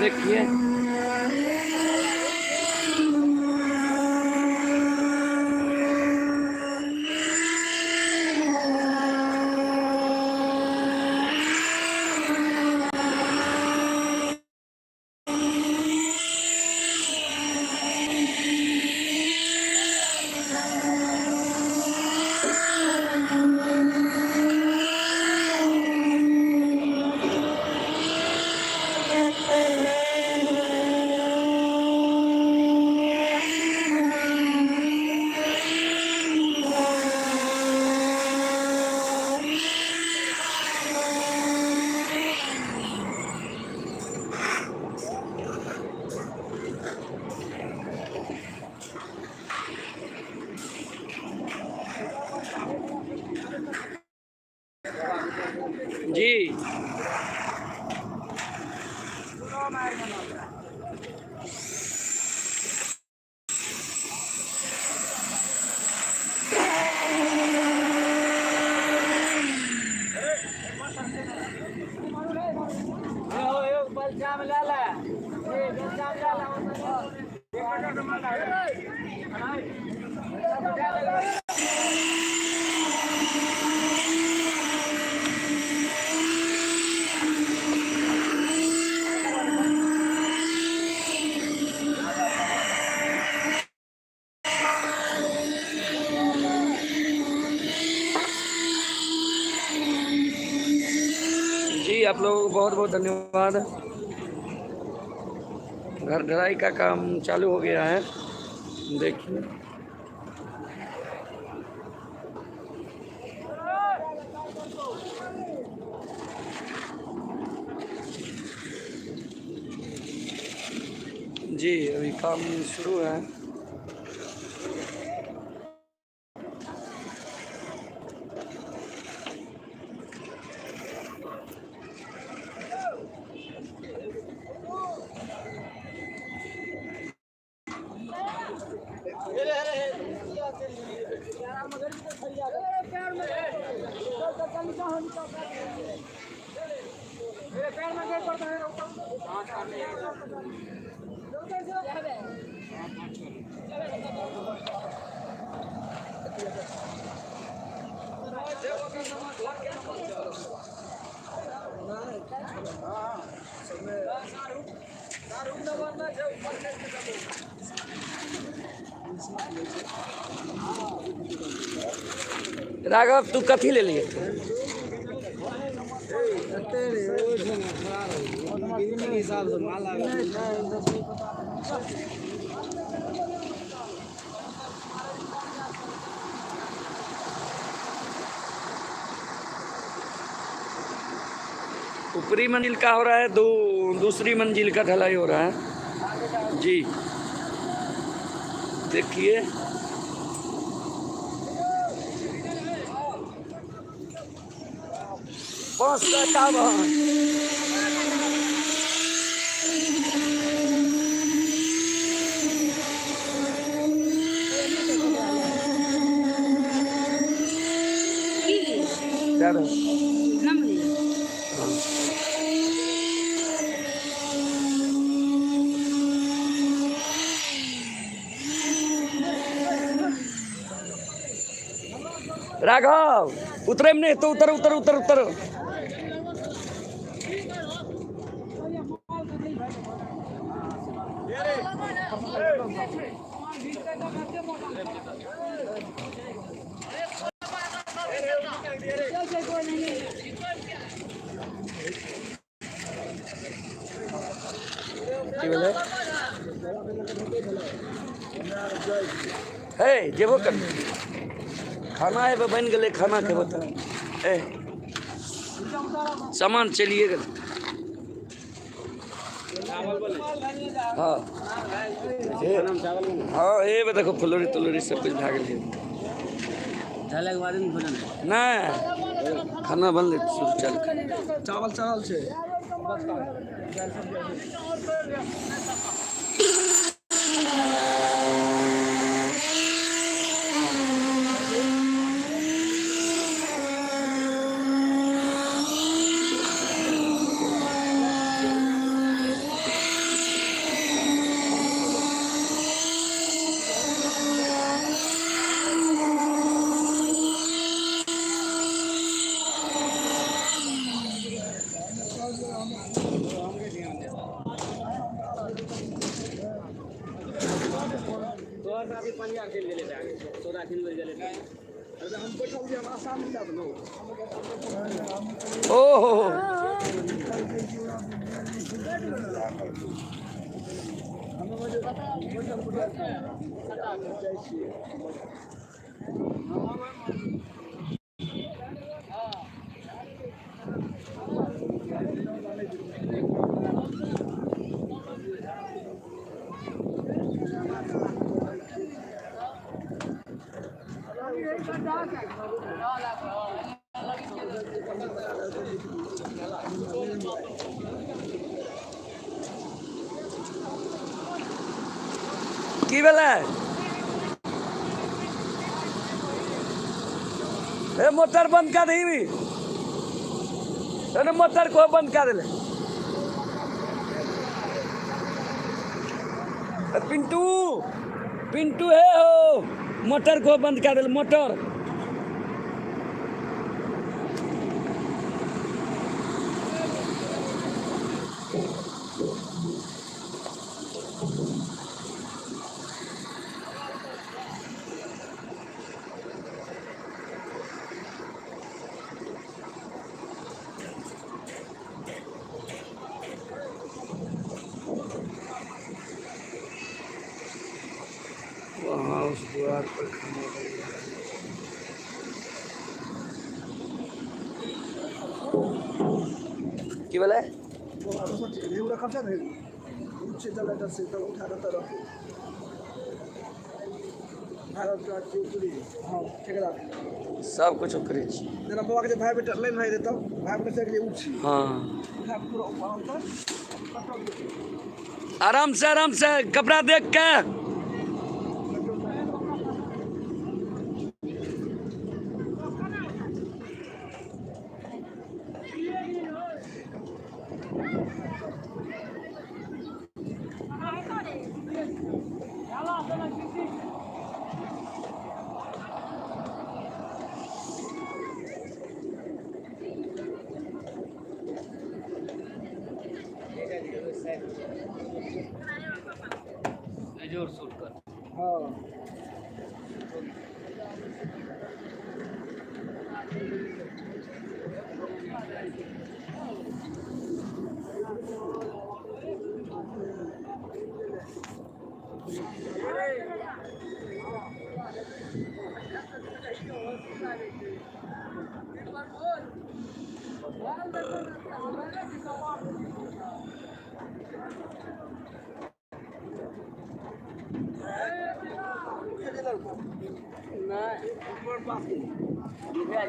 देखिए जी। जी आप लोगों को बहुत बहुत धन्यवाद। घर ढलाई का काम चालू हो गया है, देखिए। जी अभी काम शुरू है। राघव तू कथी ले लिए? ऊपरी मंजिल का हो रहा है, दूसरी मंजिल का ढलाई हो रहा है। जी देखिए राघव उतरे में नहीं तो उतर उतर उतर उतर। है जेबो कर खाना है बन गए, खाना के बता सामान चलिए गए। हाँ हाँ ये देखो फुलौरी तुलौरी सब कुछ भाग गए ना, खाना बन ले चल चावल चावल से ओहो की भेलै मोटर बंद कर दी मोटर को बंद कर दिले पिंटू पिंटू है हो मोटर को बंद कर दिले मोटर वहाँ उस द्वार पर खाने की बोले सब कुछ करे बाबा के भाई बेटा लाइन भाई देता भाई बेटा के लिए उठी हाँ आराम से कपड़ा देख के जोर शूट कर हाँ Nah,